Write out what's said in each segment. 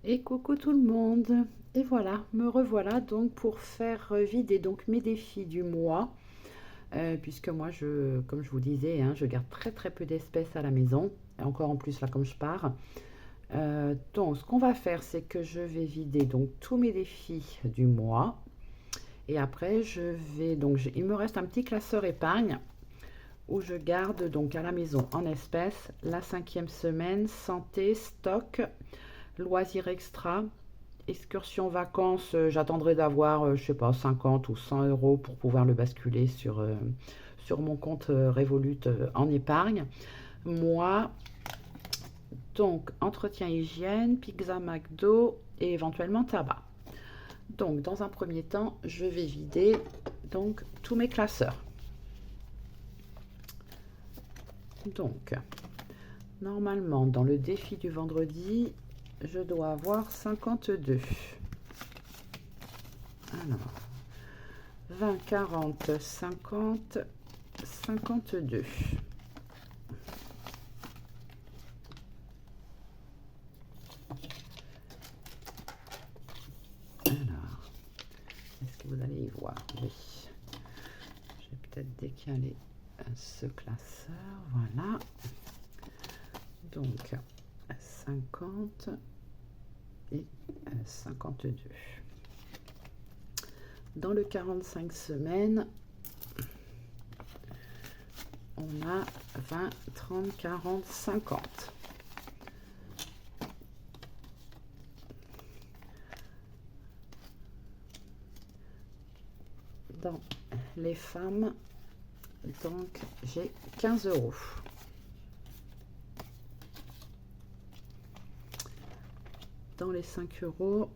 Et coucou tout le monde. Et voilà, me revoilà donc pour faire vider donc mes défis du mois. Puisque moi, comme je vous disais, hein, je garde très très peu d'espèces à la maison. Et encore en plus là comme je pars. Donc ce qu'on va faire, c'est que je vais vider donc tous mes défis du mois. Et après, il me reste un petit classeur épargne où je garde donc à la maison en espèces la cinquième semaine, santé, stock, loisirs extra. Excursion vacances, j'attendrai d'avoir, je sais pas, 50 ou 100 euros pour pouvoir le basculer sur mon compte Revolut en épargne. Moi, donc, entretien hygiène, pizza McDo et éventuellement tabac. Donc, dans un premier temps, je vais vider donc tous mes classeurs. Donc, normalement, dans le défi du vendredi, je dois avoir 52. Alors, 20, 40, 50, 52. Alors, est-ce que vous allez y voir? Oui. Je vais peut-être décaler ce classeur. Voilà. Donc, 50 et 52. Dans le 45 semaines, on a 20, 30, 40, 50. Dans les femmes, donc j'ai 15 euros. Dans les 5 euros,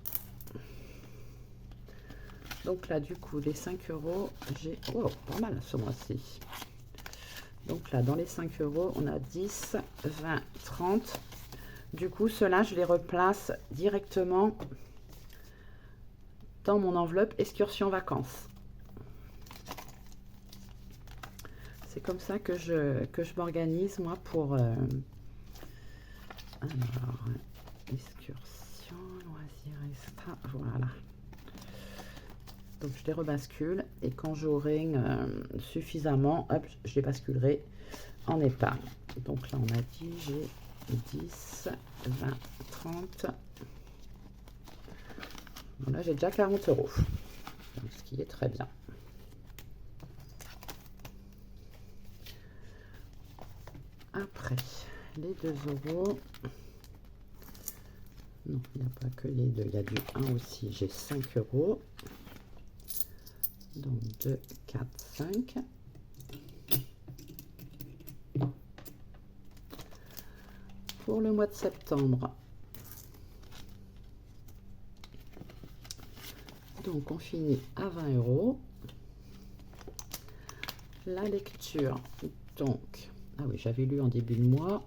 donc là du coup les 5 euros, j'ai pas mal ce mois-ci. Donc là dans les 5 euros, on a 10, 20, 30. Du coup, ceux-là, je les replace directement dans mon enveloppe excursion vacances. C'est comme ça que je m'organise, moi, pour... alors, excursion, loisirs, extra, voilà. Donc, je les rebascule et quand j'aurai suffisamment, hop, je les basculerai en épargne. Donc là, on a dit, j'ai 10, 20, 30... Bon, là, j'ai déjà 40 euros, donc, ce qui est très bien. Après, les 2 euros. Non, il n'y a pas que les 2, il y a du 1 aussi. J'ai 5 euros. Donc 2, 4, 5. Pour le mois de septembre, donc on finit à 20 euros. La lecture, donc, ah oui, j'avais lu en début de mois.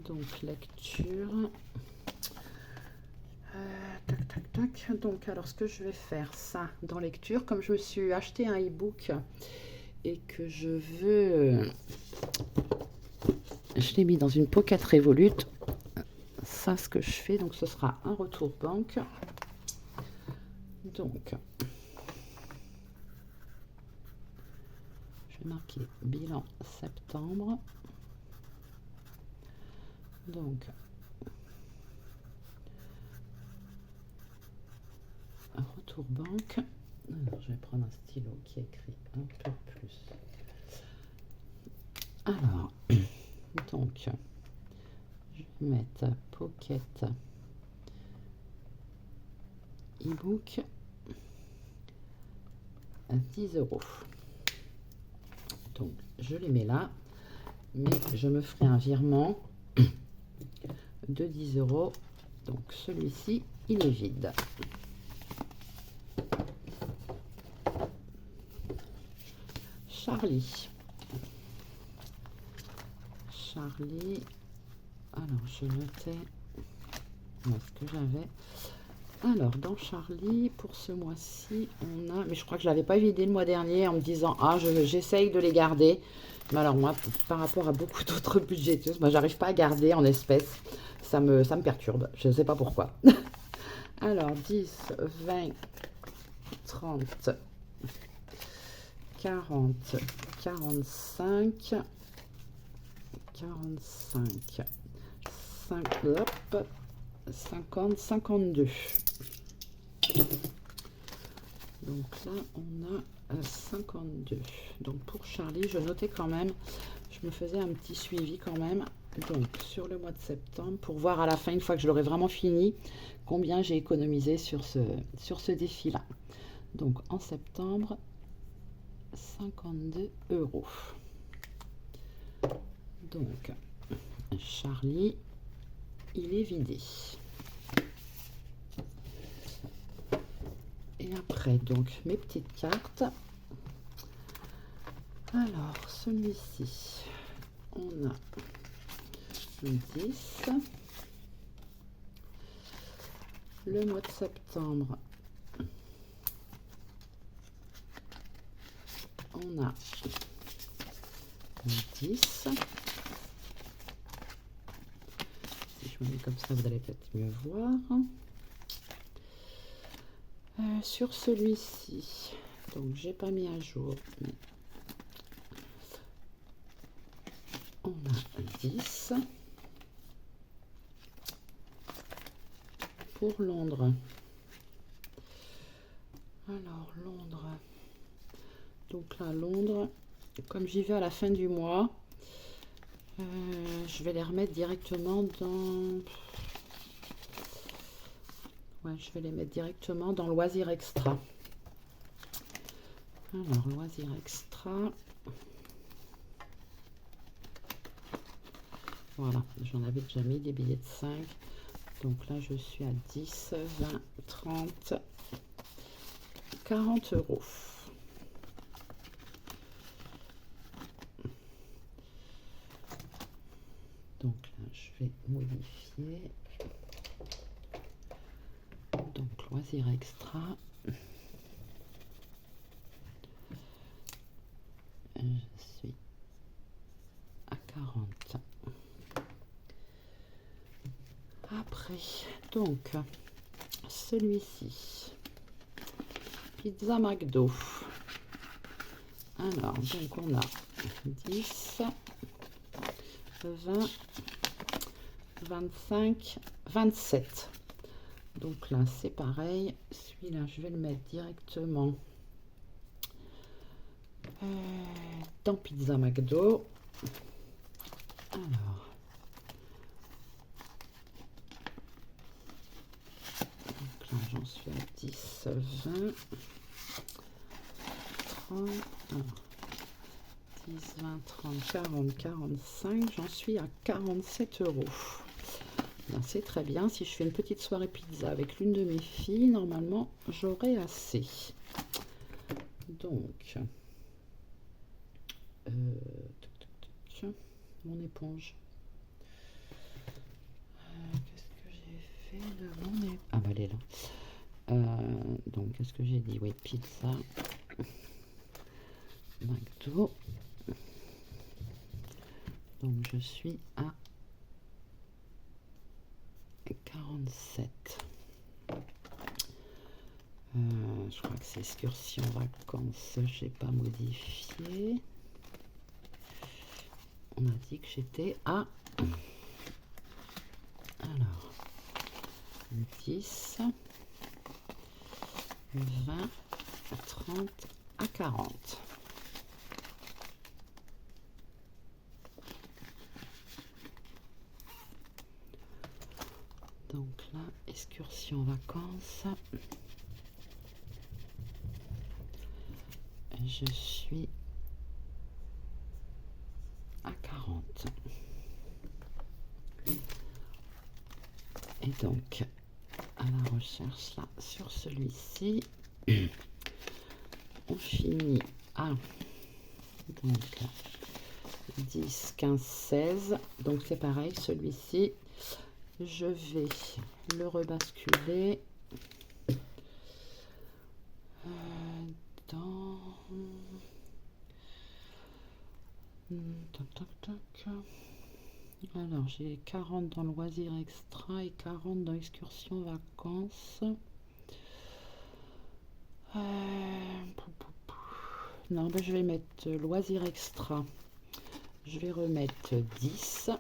Donc lecture. Tac, tac, tac. Donc, alors ce que je vais faire, ça, dans lecture, comme je me suis acheté un e-book et que je veux... je l'ai mis dans une pocket Revolut. Ça, ce que je fais, donc ce sera un retour banque. Donc, je vais marquer bilan septembre. Donc, un retour banque. Alors, je vais prendre un stylo qui écrit un peu plus. Alors, donc, je vais mettre pocket e-book à 10 euros. Donc, je les mets là, mais je me ferai un virement de 10 euros. Donc, celui-ci, il est vide. Charlie. Alors, je notais ce que j'avais. Alors, dans Charlie, pour ce mois-ci, on a... Mais je crois que je ne l'avais pas vidé le mois dernier en me disant, ah, j'essaye de les garder. Mais alors moi, par rapport à beaucoup d'autres budgéteuses, moi, j'arrive pas à garder en espèces. Ça me perturbe. Je ne sais pas pourquoi. Alors, 10, 20, 30, 40, 45, 45, 5, hop, 50, 52. Donc là, on a 52. Donc pour Charlie, je notais quand même, je me faisais un petit suivi quand même. Donc sur le mois de septembre, pour voir à la fin, une fois que je l'aurai vraiment fini, combien j'ai économisé sur ce défi-là. Donc en septembre, 52 €. Donc Charlie, il est vidé. Et après, donc, mes petites cartes. Alors, celui-ci, on a le 10. Le mois de septembre, on a le 10. Si je me mets comme ça, vous allez peut-être mieux voir. Sur celui-ci, donc j'ai pas mis à jour, mais on a 10 pour Londres. Alors Londres, donc là Londres, comme j'y vais à la fin du mois, je vais les remettre directement dans... Ouais, je vais les mettre directement dans Loisirs Extra. Alors, Loisirs Extra. Voilà, j'en avais déjà mis des billets de 5. Donc là, je suis à 10, 20, 30, 40 €. Donc là, je vais modifier. Donc, Loisirs Extra. Je suis à 40. Après, donc, celui-ci. Pizza McDo. Alors, donc on a 10, 20, 25, 27. Donc là, c'est pareil. Celui-là, je vais le mettre directement dans Pizza McDo. Alors, donc là, j'en suis à 10, 20, 30, alors, 10, 20, 30, 40, 45. J'en suis à 47 €. C'est très bien. Si je fais une petite soirée pizza avec l'une de mes filles, normalement, j'aurai assez. Donc, mon éponge. Qu'est-ce que j'ai fait de mon éponge? Ah, bah, elle est là. Donc, qu'est-ce que j'ai dit? Oui, pizza. McDo. Donc, je suis à 47. Je crois que c'est excursion vacances, j'ai pas modifié. On a dit que j'étais à... Alors, 10, 20, 30, à 40. Donc là, excursion vacances. Je suis à 40. Et donc, à la recherche, là, sur celui-ci, on finit à donc 10, 15, 16. Donc, c'est pareil, celui-ci, je vais le rebasculer Dans... Tac, tac, tac. Alors, j'ai 40 dans le loisir extra et 40 dans excursion vacances. Non, ben, je vais mettre loisir extra. Je vais remettre 10.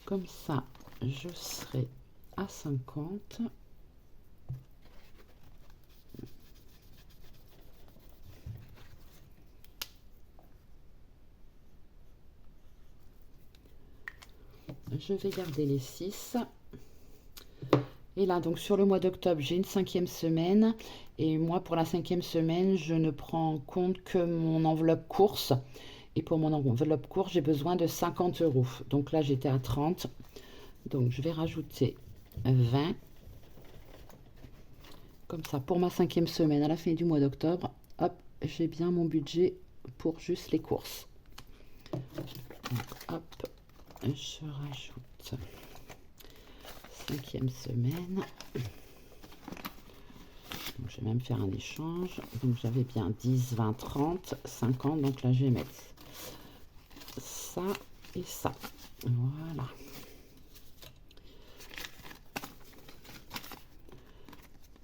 Comme ça, je serai à 50. Je vais garder les 6. Et là, donc sur le mois d'octobre, j'ai une 5e semaine. Et moi, pour la 5e semaine, je ne prends en compte que mon enveloppe course. Et pour mon enveloppe course, j'ai besoin de 50 euros. Donc là, j'étais à 30. Donc, je vais rajouter 20. Comme ça, pour ma 5e semaine, à la fin du mois d'octobre, hop, j'ai bien mon budget pour juste les courses. Donc, hop, je rajoute 5e semaine. Donc, je vais même faire un échange. Donc, j'avais bien 10, 20, 30, 50. Donc là, je vais mettre ça et ça. Voilà.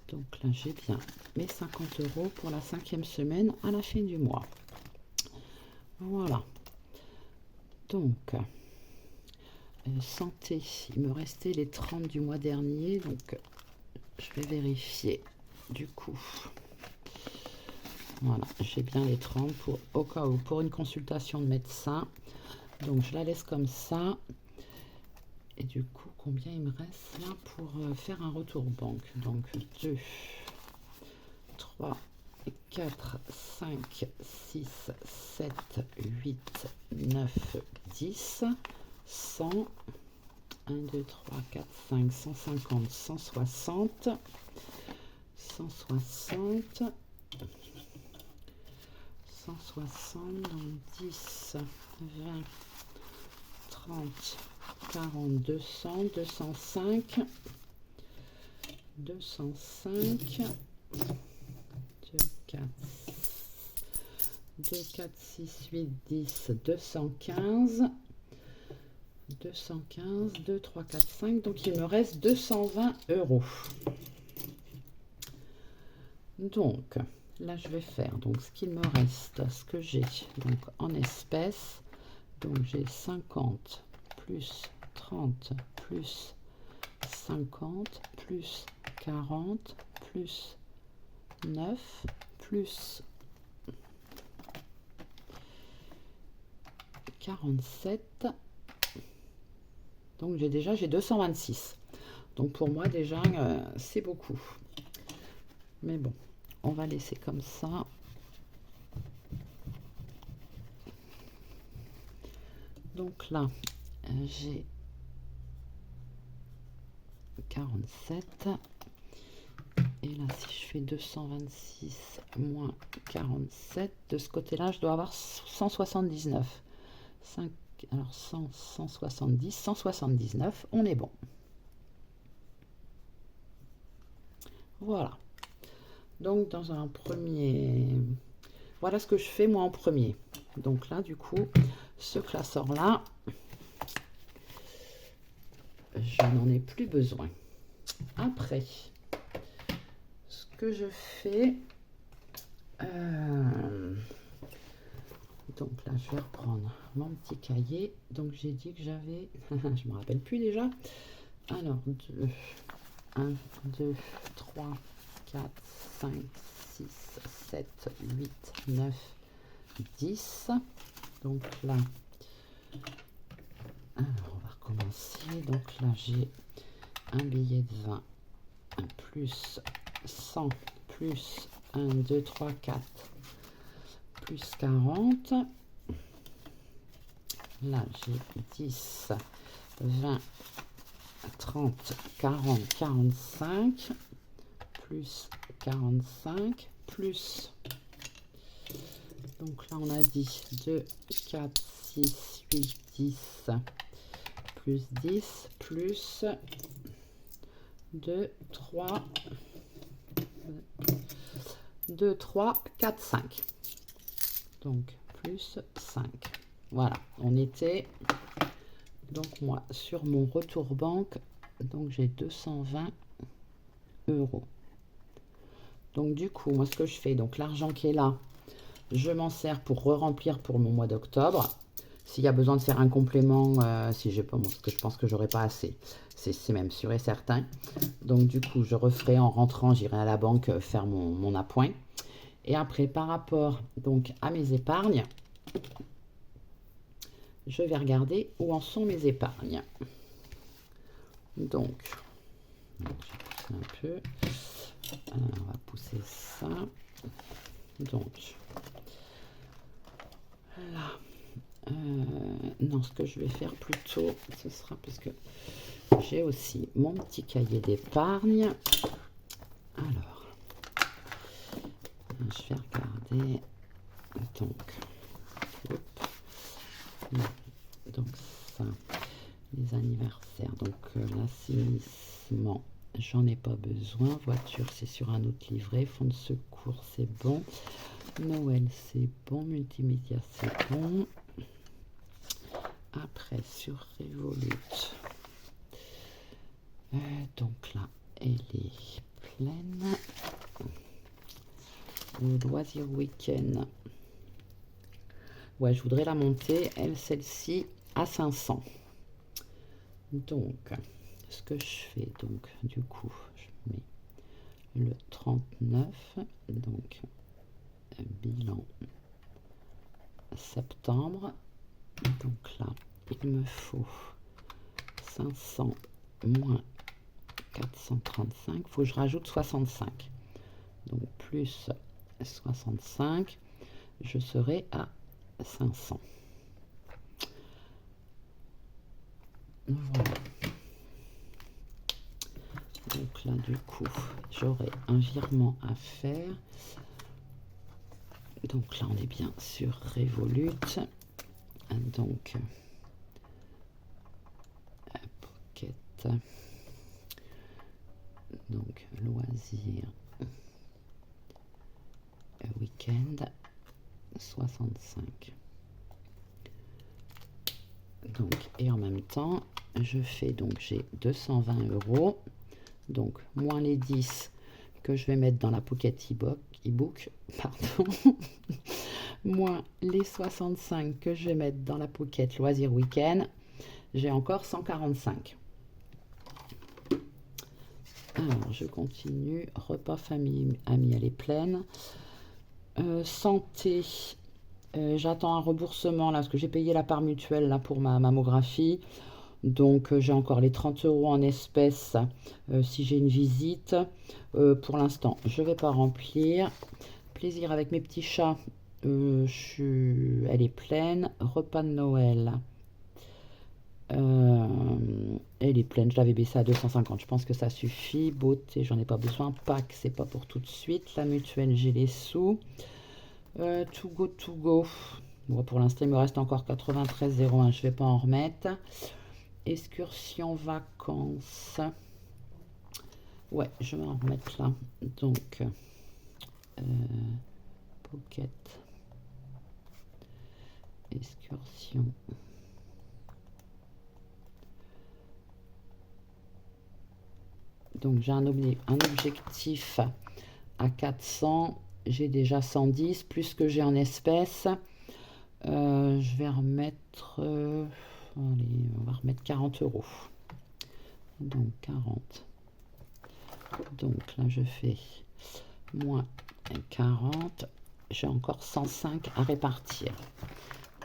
Donc là, j'ai bien mes 50 euros pour la 5e semaine à la fin du mois. Voilà. Donc, santé, il me restait les 30 du mois dernier. Donc, je vais vérifier du coup. Voilà, j'ai bien les 30 pour, au cas où, pour une consultation de médecin. Donc, je la laisse comme ça. Et du coup, combien il me reste là pour faire un retour banque? Donc, 2, 3, 4, 5, 6, 7, 8, 9, 10, 100, 1, 2, 3, 4, 5, 150, 160, 160, 160, donc 10, 20, 30, 40, 200, 205, 205, 2, 4, 2, 4, 6, 8, 10, 215, 215, 2, 3, 4, 5, donc il me reste 220 euros. Donc, là je vais faire, donc ce qu'il me reste, ce que j'ai, donc en espèces, donc j'ai 50 plus 30 plus 50 plus 40 plus 9 plus 47. Donc j'ai 226. Donc pour moi déjà c'est beaucoup. Mais bon, on va laisser comme ça. Donc là, j'ai 47. Et là, si je fais 226 moins 47, de ce côté-là, je dois avoir 179. 5, alors 100, 170, 179, on est bon. Voilà. Donc, dans un premier... Voilà ce que je fais, moi, en premier. Donc là, du coup, ce classeur-là, je n'en ai plus besoin. Après, ce que je fais... donc là, je vais reprendre mon petit cahier. Donc, j'ai dit que j'avais... je me rappelle plus déjà. Alors, 2, 1, 2, 3, 4, 5, 6, 7, 8, 9, 10. Donc là, alors on va recommencer. Donc là, j'ai un billet de 20, un plus 100, plus 1, 2, 3, 4, plus 40. Là, j'ai 10, 20, 30, 40, 45, plus 45, plus... Donc là, on a dit 2, 4, 6, 8, 10, plus 10, plus 2, 3, 2, 3, 4, 5. Donc, plus 5. Voilà, on était, donc moi, sur mon retour banque, donc j'ai 220 euros. Donc, du coup, moi, ce que je fais, donc l'argent qui est là, je m'en sers pour re-remplir pour mon mois d'octobre. S'il y a besoin de faire un complément, si j'ai pas, parce que je pense que j'aurai pas assez, c'est même sûr et certain. Donc du coup, je referai en rentrant, j'irai à la banque faire mon appoint. Et après, par rapport donc à mes épargnes, je vais regarder où en sont mes épargnes. Donc, je vais pousser un peu. On va pousser ça. Donc, là. Non, ce que je vais faire plutôt, ce sera parce que j'ai aussi mon petit cahier d'épargne. Alors, je vais regarder. Donc ça, les anniversaires. Donc l'assainissement, j'en ai pas besoin. Voiture, c'est sur un autre livret. Fonds de secours, c'est bon. Noël, c'est bon. Multimédia, c'est bon. Après, sur Revolut, donc là, elle est pleine. Le loisir week-end. Ouais, je voudrais la monter, elle, celle-ci, à 500. Donc, ce que je fais, donc, du coup, je mets le 39. Donc, bilan septembre. Donc là, il me faut 500 moins 435. Il faut que je rajoute 65. Donc, plus 65, je serai à 500. Voilà. Donc là, du coup, j'aurai un virement à faire. Donc là, on est bien sur Revolut. Donc, Pocket. Donc, loisir. Week-end. 65. Donc, et en même temps, je fais donc, j'ai 220 euros. Donc, moins les 10 que je vais mettre dans la Pocket e-book, pardon, moins les 65 que je vais mettre dans la Pocket loisir week-end, j'ai encore 145. Alors, je continue. Repas famille, amis, elle est pleine. Santé, j'attends un remboursement là, parce que j'ai payé la part mutuelle là pour ma mammographie. Donc j'ai encore les 30 euros en espèces si j'ai une visite. Pour l'instant, je ne vais pas remplir. Plaisir avec mes petits chats, elle est pleine. Repas de Noël, elle est pleine. Je l'avais baissé à 250. Je pense que ça suffit. Beauté, j'en ai pas besoin. Pâques, c'est pas pour tout de suite. La mutuelle, j'ai les sous. To go. Bon, pour l'instant, il me reste encore 93,01. Je vais pas en remettre. Excursion vacances. Ouais, je vais en remettre là. Donc, Pocket. Excursion. Donc, j'ai un objectif à 400. J'ai déjà 110, plus que j'ai en espèces. Je vais remettre... allez, on va remettre 40 euros. Donc 40. Donc là, je fais moins 40. J'ai encore 105 à répartir.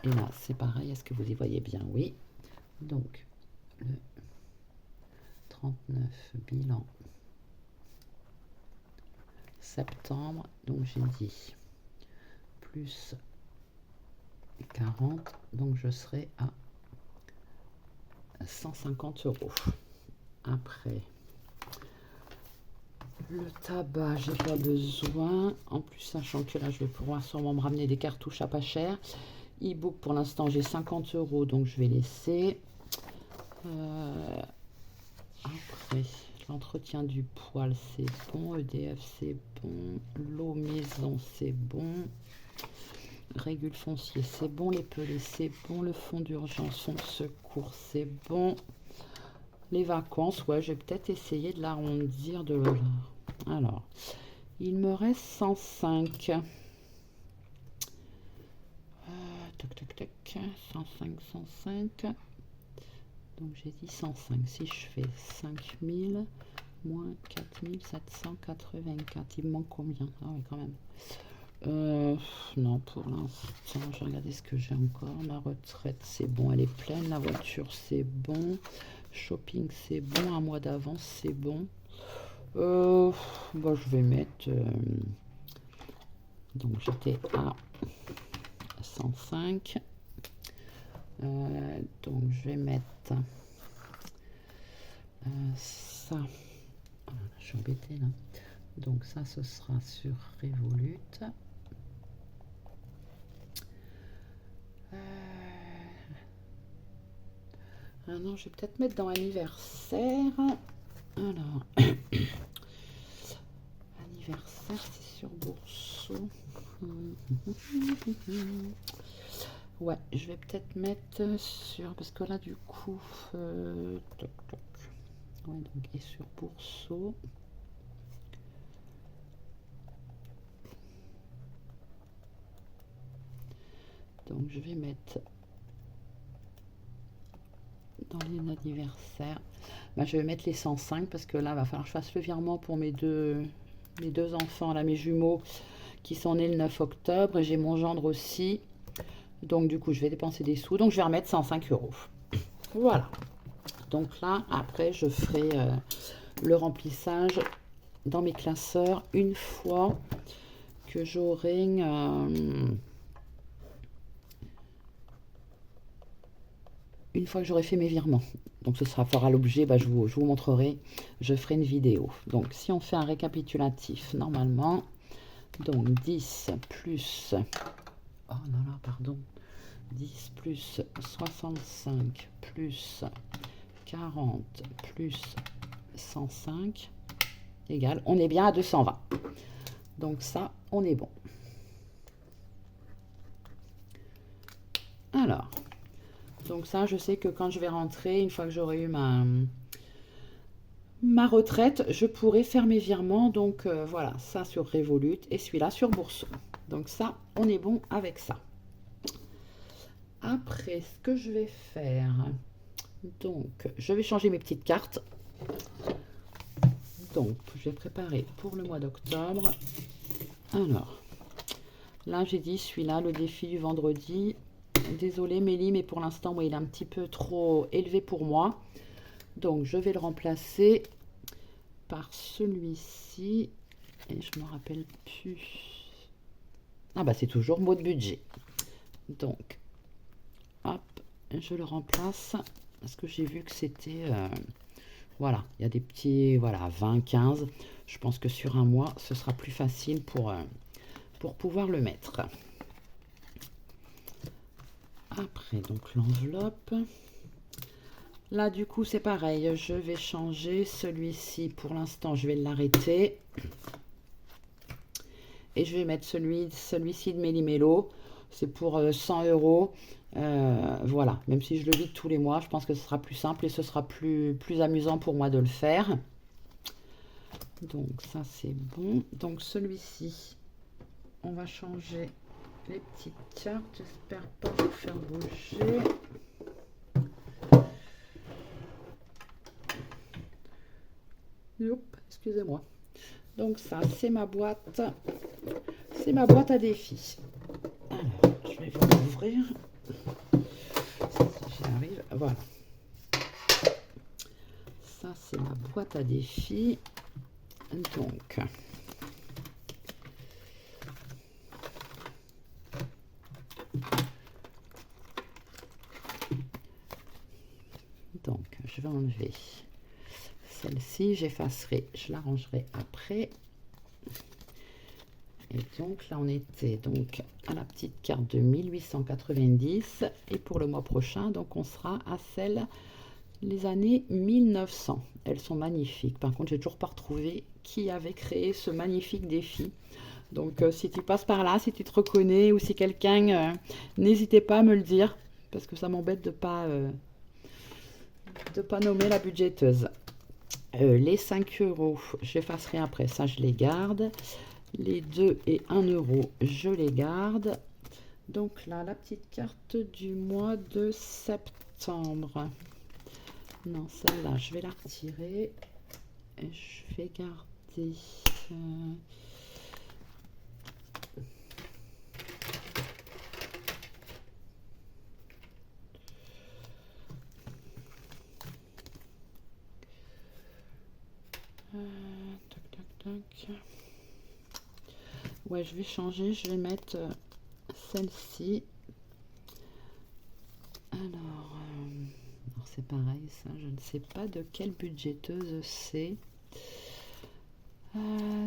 Et là, c'est pareil. Est-ce que vous y voyez bien? Oui. Donc, le 39 bilan septembre. Donc, j'ai dit plus 40. Donc, je serai à 150 euros. Après, le tabac, j'ai pas besoin. En plus, sachant que là, je vais pouvoir sûrement me ramener des cartouches à pas cher. E-book, pour l'instant, j'ai 50 euros, donc je vais laisser. Après, l'entretien du poil, c'est bon. EDF, c'est bon. L'eau maison, c'est bon. Régule foncier, c'est bon. Les pelés, c'est bon. Le fonds d'urgence, fonds de secours, c'est bon. Les vacances, ouais, je vais peut-être essayer de l'arrondir de l'heure. Alors, il me reste 105. Tac, tac, tac. 105, 105. Donc j'ai dit 105. Si je fais 5000 moins 4784, il me manque combien? Ah oui, quand même. Non, pour l'instant, je vais regarder ce que j'ai encore. Ma retraite, c'est bon, elle est pleine. La voiture, c'est bon. Shopping, c'est bon. Un mois d'avance, c'est bon. Bah, je vais mettre... donc j'étais à 105. Donc je vais mettre ça. Ah, je suis embêtée là. Donc ça, ce sera sur Revolut. Ah non, je vais peut-être mettre dans anniversaire. Alors, anniversaire, c'est sur Bourseau. Ouais, je vais peut-être mettre sur... Parce que là, du coup... toc, toc. Ouais, donc, et sur Bourseau. Donc, je vais mettre... Dans les anniversaires. Bah, je vais mettre les 105 parce que là, il va falloir que je fasse le virement pour mes deux enfants, là, mes jumeaux, qui sont nés le 9 octobre. Et j'ai mon gendre aussi. Donc, du coup, je vais dépenser des sous. Donc, je vais remettre 105 €. Voilà. Donc là, après, je ferai le remplissage dans mes classeurs une fois que j'aurai... une fois que j'aurai fait mes virements. Donc ce fera l'objet, bah, je vous montrerai, je ferai une vidéo. Donc si on fait un récapitulatif, normalement, donc 10 plus... Oh non, là, pardon. 10 plus 65 plus 40 plus 105 égale, on est bien à 220. Donc ça, on est bon. Alors, donc ça, je sais que quand je vais rentrer, une fois que j'aurai eu ma retraite, je pourrai faire mes virements. Donc voilà, ça sur Revolut et celui-là sur Bourseau. Donc ça, on est bon avec ça. Après, ce que je vais faire, donc je vais changer mes petites cartes. Donc, je vais préparer pour le mois d'octobre. Alors, là, j'ai dit celui-là, le défi du vendredi. Désolée Mélie, mais pour l'instant, moi, il est un petit peu trop élevé pour moi. Donc, je vais le remplacer par celui-ci. Et je me rappelle plus. Ah bah, c'est toujours mot de budget. Donc, hop, je le remplace. Parce que j'ai vu que c'était... voilà, il y a des petits... Voilà, 20, 15. Je pense que sur un mois, ce sera plus facile pour pouvoir le mettre. Après, donc l'enveloppe. Là, du coup, c'est pareil. Je vais changer celui-ci. Pour l'instant, je vais l'arrêter. Et je vais mettre celui-ci de Méli-Mélo. C'est pour 100 €. Voilà. Même si je le vide tous les mois, je pense que ce sera plus simple et ce sera plus amusant pour moi de le faire. Donc, ça, c'est bon. Donc, celui-ci, on va changer les petites cartes. J'espère pas vous faire bouger. Hop, excusez-moi. Donc ça, c'est ma boîte. C'est ma boîte à défis. Alors, je vais vous l'ouvrir. Si j'y arrive. Voilà. Ça, c'est ma boîte à défis. Donc, je vais enlever celle-ci, j'effacerai, je l'arrangerai après. Et donc là, on était donc à la petite carte de 1890. Et pour le mois prochain, donc on sera à celle les années 1900. Elles sont magnifiques. Par contre, j'ai toujours pas retrouvé qui avait créé ce magnifique défi. Donc, si tu passes par là, si tu te reconnais ou si quelqu'un, n'hésitez pas à me le dire parce que ça m'embête de pas nommer la budgéteuse. Les 5 euros, j'effacerai après, ça je les garde. Les 2 et 1 euro, je les garde. Donc là, la petite carte du mois de septembre. Non, celle-là, je vais la retirer. Et je vais garder... tac, tac, tac. Ouais, je vais changer, je vais mettre celle-ci. Alors, c'est pareil, ça, je ne sais pas de quelle budgéteuse c'est.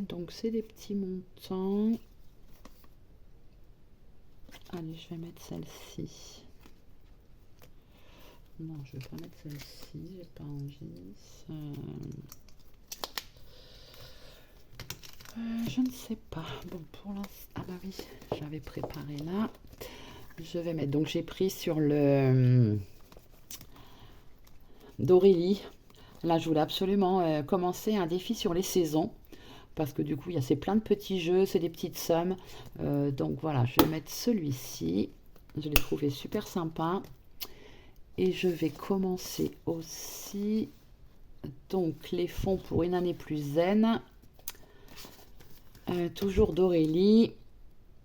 Donc, c'est des petits montants. Allez, je vais mettre celle-ci. Non, je vais pas mettre celle-ci, j'ai pas envie. Je ne sais pas. Bon, pour l'instant... Ah bah oui, j'avais préparé là. Je vais mettre... Donc, j'ai pris sur le... d'Aurélie. Là, je voulais absolument commencer un défi sur les saisons. Parce que du coup, il y a plein de petits jeux, c'est des petites sommes. Donc voilà, je vais mettre celui-ci. Je l'ai trouvé super sympa. Et je vais commencer aussi... Donc, les fonds pour une année plus zen. Toujours d'Aurélie.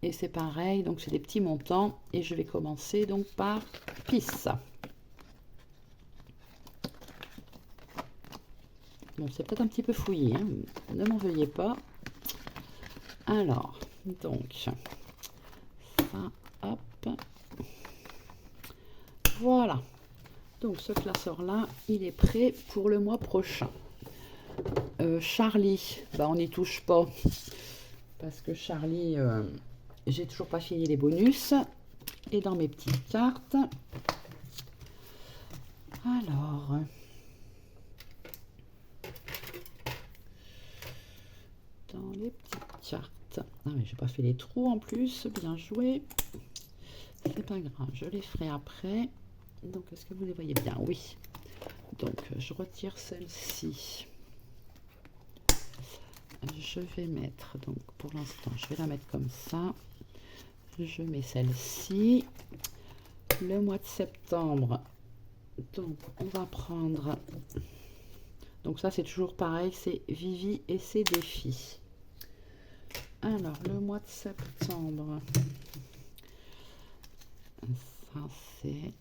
Et c'est pareil, donc c'est des petits montants. Et je vais commencer donc par PIS. Bon, c'est peut-être un petit peu fouillé, hein, ne m'en veuillez pas. Alors, donc, ça, hop. Voilà. Donc, ce classeur-là, il est prêt pour le mois prochain. Charlie, bah, on n'y touche pas. Parce que Charlie, j'ai toujours pas fini les bonus. Et dans mes petites cartes, alors... Dans les petites cartes. Ah mais j'ai pas fait les trous en plus, bien joué. C'est pas grave, je les ferai après. Donc est-ce que vous les voyez bien? Oui. Donc je retire celle-ci. Je vais mettre, donc pour l'instant, je vais la mettre comme ça. Je mets celle-ci. Le mois de septembre, donc on va prendre... Donc ça c'est toujours pareil, c'est Vivi et ses défis. Alors, le mois de septembre, ça c'est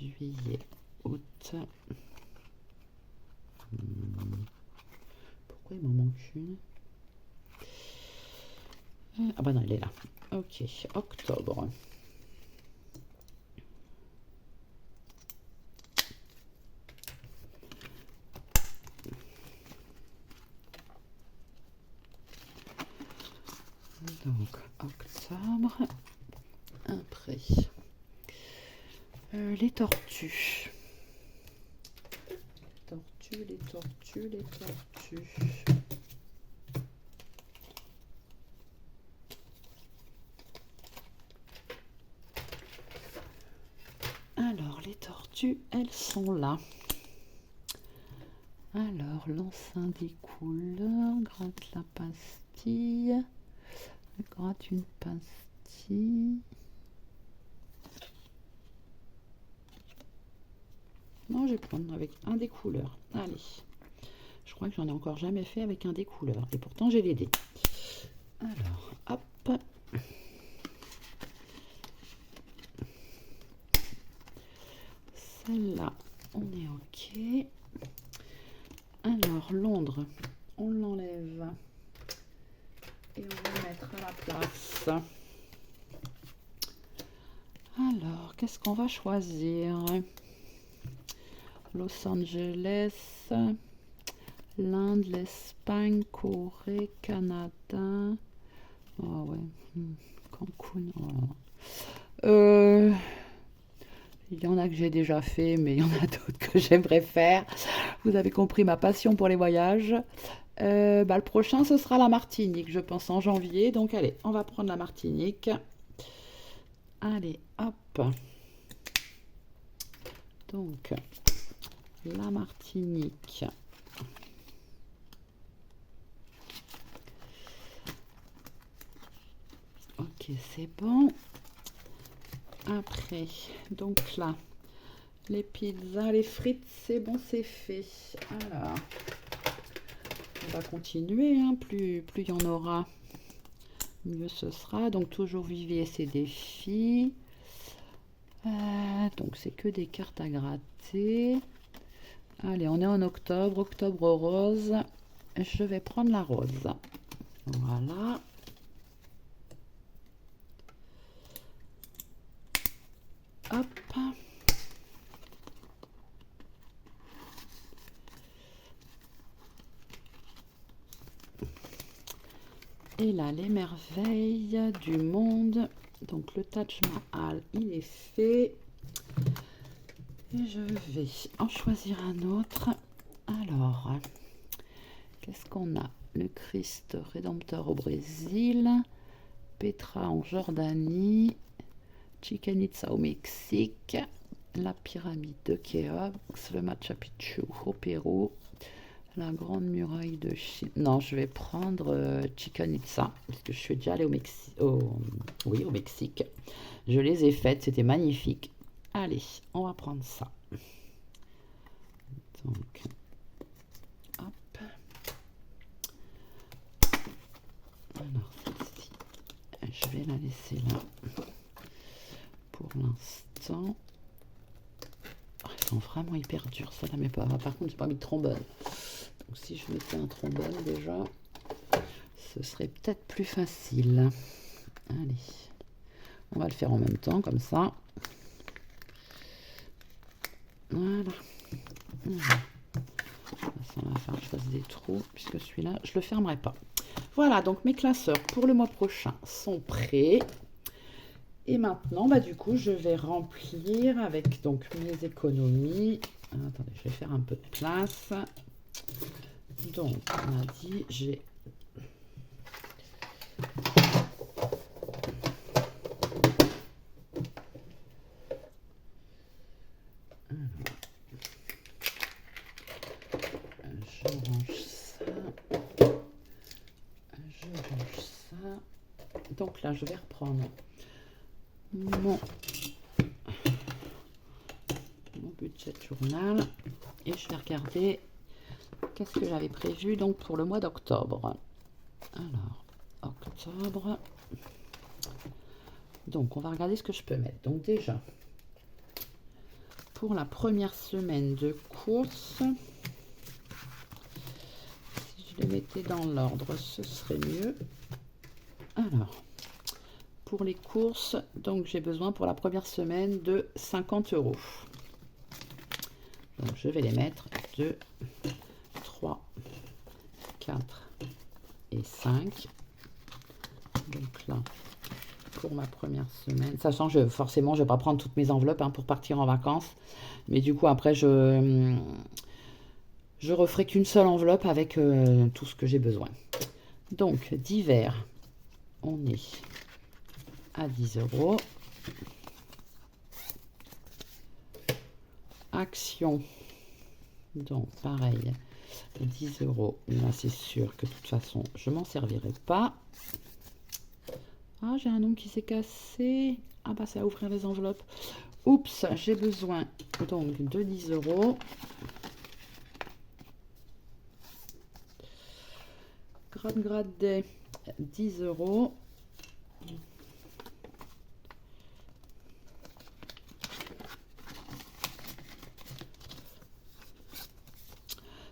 juillet, août. Pourquoi il m'en manque une? Ah bah non, il est là. Ok, octobre. Donc, octobre. Après, les tortues. Les tortues. Alors, les tortues, elles sont là. Alors, l'enceinte des couleurs, gratte la pastille, gratte une pastille. Non, je vais prendre avec un des couleurs. Allez, je crois que j'en ai encore jamais fait avec un des couleurs. Et pourtant, j'ai les dés. Alors, hop. Celle-là, on est OK. Alors, Londres, on l'enlève. Et on va mettre à la place. Alors, qu'est-ce qu'on va choisir? Los Angeles, l'Inde, l'Espagne, Corée, Canada. Oh ouais, Cancun. Euh, il y en a que j'ai déjà fait, mais il y en a d'autres que j'aimerais faire. Vous avez compris ma passion pour les voyages. Le prochain, ce sera la Martinique, je pense, en janvier. Donc, allez, on va prendre la Martinique. Allez, hop. Donc, la Martinique. Ok, c'est bon. Après, donc là, les pizzas, les frites, c'est bon, c'est fait. Alors, on va continuer, hein. Plus il y en aura, mieux ce sera. Donc, toujours Vivier ses défis. Donc, c'est que des cartes à gratter. Allez, on est en octobre, octobre rose. Je vais prendre la rose. Voilà. Hop. Et là, les merveilles du monde. Donc, le Taj Mahal, il est fait. Et je vais en choisir un autre. Alors, qu'est-ce qu'on a? Le Christ Rédempteur au Brésil, Petra en Jordanie, Chichén Itzá au Mexique, la pyramide de Khéops, le Machu Picchu au Pérou, la Grande Muraille de Chine. Non, je vais prendre Chichén Itzá, parce que je suis déjà allée au Mexique. Oui, au Mexique. Je les ai faites, c'était magnifique. Allez, on va prendre ça. Donc, hop. Alors, celle-ci, je vais la laisser là pour l'instant. Oh, elles sont vraiment hyper dures, ça là, mais pas. Par contre, j'ai pas mis de trombone. Donc, si je mettais un trombone déjà, ce serait peut-être plus facile. Allez, on va le faire en même temps, comme ça. Voilà. Ça va faire que je fasse des trous, puisque celui-là, je le fermerai pas. Voilà, donc mes classeurs pour le mois prochain sont prêts. Et maintenant, du coup, je vais remplir avec donc mes économies. Attendez, je vais faire un peu de place. Donc, on a dit, j'ai... Je range ça. Je range ça. Donc là, je vais reprendre mon budget journal et je vais regarder qu'est-ce que j'avais prévu donc pour le mois d'octobre. Alors, octobre. Donc, on va regarder ce que je peux mettre. Donc déjà, pour la première semaine de course, si je les mettais dans l'ordre, ce serait mieux. Alors, pour les courses, donc j'ai besoin pour la première semaine de 50 €. Donc je vais les mettre 2, 3, 4 et 5. Donc là, pour ma première semaine, sachant que forcément je ne vais pas prendre toutes mes enveloppes pour partir en vacances, mais du coup après je referai qu'une seule enveloppe avec tout ce que j'ai besoin. Donc d'hiver, on est à 10 €. Action, donc pareil, 10 €. Là c'est sûr que de toute façon je m'en servirai pas. Ah, j'ai un nom qui s'est cassé. Ah bah c'est à ouvrir les enveloppes. Oups, j'ai besoin donc de 10 €. Grade 10 €.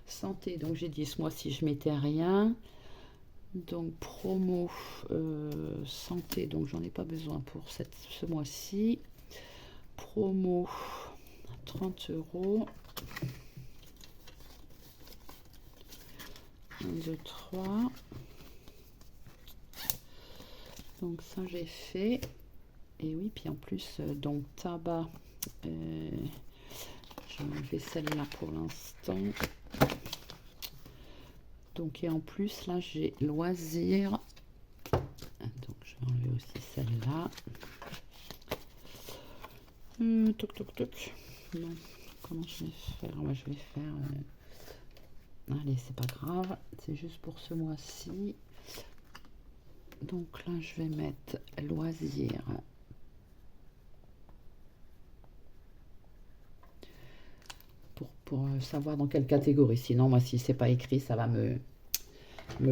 Santé, donc j'ai dit ce mois-ci je mettais rien. Donc promo santé, donc j'en ai pas besoin pour ce mois-ci. Promo 30 €. 1, 2, 3. Donc ça j'ai fait. Et oui, puis en plus, donc tabac, je vais enlever celle-là pour l'instant. Donc, et en plus, là, j'ai loisir. Donc, je vais enlever aussi celle-là. Toc, toc, toc. Bon, comment je vais faire? Moi, je vais faire... allez, c'est pas grave. C'est juste pour ce mois-ci. Donc là, je vais mettre loisir. Pour savoir dans quelle catégorie. Sinon, moi, si c'est pas écrit, ça va me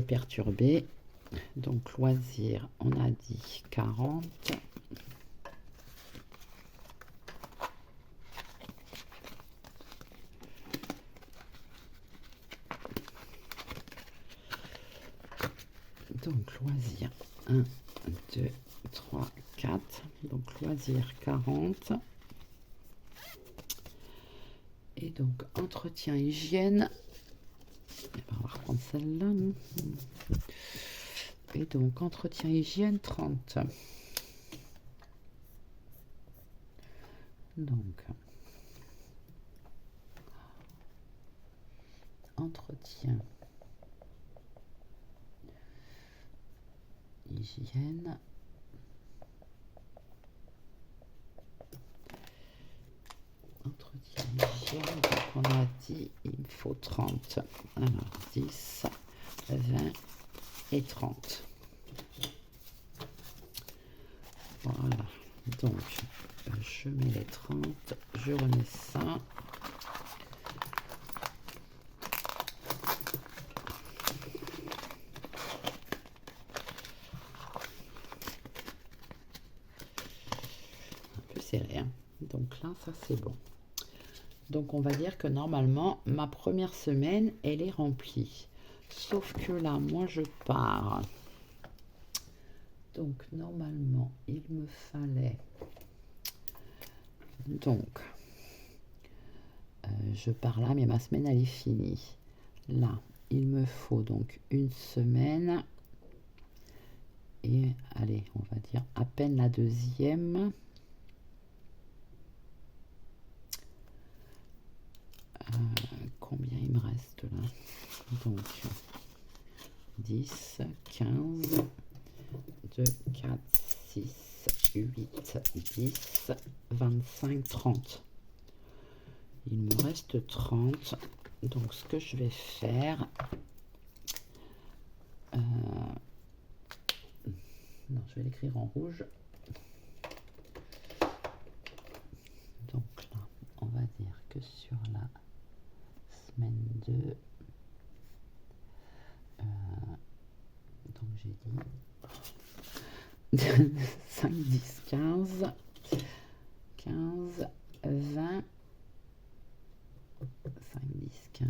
perturber. Donc, loisir, on a dit 40. Donc, loisir 1, 2, 3, 4. Donc, loisir 40. Et donc, entretien hygiène. On va reprendre celle-là. Et donc, entretien hygiène 30. Donc, entretien hygiène. Entretien hygiène, donc on a dit, il me faut 30. Alors, 10, 20 et 30. Voilà, donc je mets les 30, je remets ça. Un peu serré, hein. Donc là, ça c'est bon. Donc on va dire que normalement, ma première semaine, elle est remplie. Sauf que là, moi je pars. Donc normalement, il me fallait... Donc, je pars là, mais ma semaine, elle est finie. Là, il me faut donc une semaine. Et allez, on va dire à peine la deuxième. Combien il me reste là? Donc, 10, 15, 2, 4, 6, 8, 10, 25, 30. Il me reste 30. Donc, ce que je vais faire... non, je vais l'écrire en rouge. Donc là, on va dire que sur la semaine 2, donc j'ai dit 5, 10, 15, 15, 20, 5, 10, 15,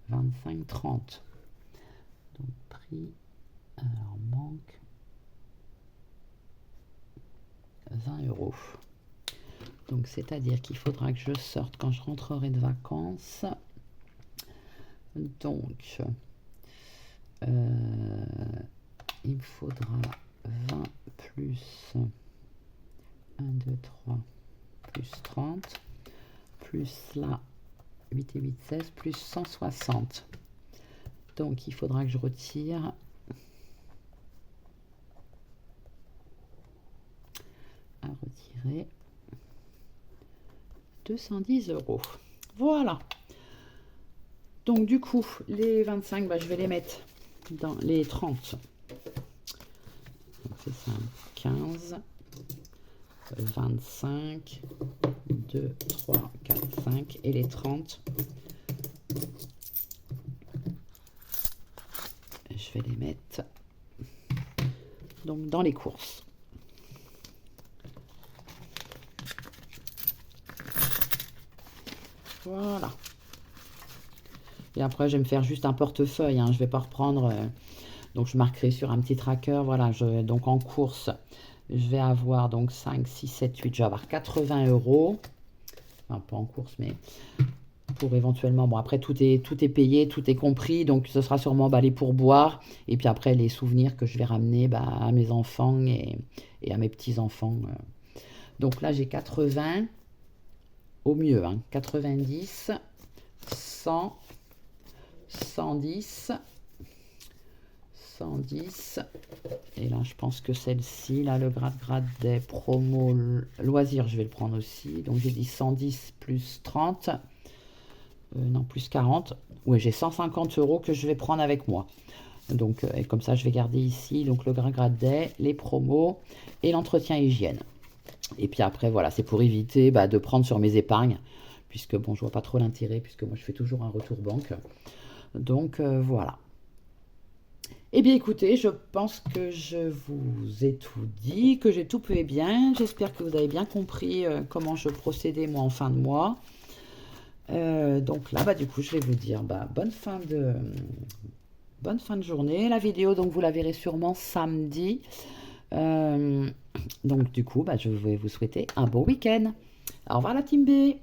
25, 30. Donc prix, alors manque 20 €. Donc c'est-à-dire qu'il faudra que je sorte quand je rentrerai de vacances. Donc il me faudra 20 plus 1, 2, 3 plus 30 plus là 8 et 8, 16 plus 160. Donc il faudra que je retire à retirer 210 €. Voilà. Donc du coup, les 25, bah, je vais les mettre dans les 30. C'est ça, 15, 25, 2, 3, 4, 5 et les 30. Je vais les mettre donc dans les courses. Voilà. Et après, je vais me faire juste un portefeuille, hein. Je vais pas reprendre... donc, je marquerai sur un petit tracker. Voilà, donc en course, je vais avoir donc 5, 6, 7, 8. Je vais avoir 80 €. Enfin, pas en course, mais pour éventuellement... Bon, après, tout est payé, tout est compris. Donc, ce sera sûrement les pourboires. Et puis après, les souvenirs que je vais ramener à mes enfants et à mes petits-enfants. Donc là, j'ai 80 au mieux, hein, 90, 100, 110, 110. Et là, je pense que celle-ci, là, le grade des promos loisirs, je vais le prendre aussi. Donc, j'ai dit 110 plus 30. Non, plus 40. Oui, j'ai 150 € que je vais prendre avec moi. Donc, et comme ça, je vais garder ici donc le grade des, les promos et l'entretien hygiène. Et puis après, voilà, c'est pour éviter de prendre sur mes épargnes, puisque bon, je vois pas trop l'intérêt, puisque moi, je fais toujours un retour banque. Donc, voilà. Eh bien, écoutez, je pense que je vous ai tout dit, que j'ai tout fait bien. J'espère que vous avez bien compris comment je procédais, moi, en fin de mois. Donc là, du coup, je vais vous dire bonne fin de journée. La vidéo, donc, vous la verrez sûrement samedi. Donc, du coup, je vais vous souhaiter un bon week-end. Au revoir la team B.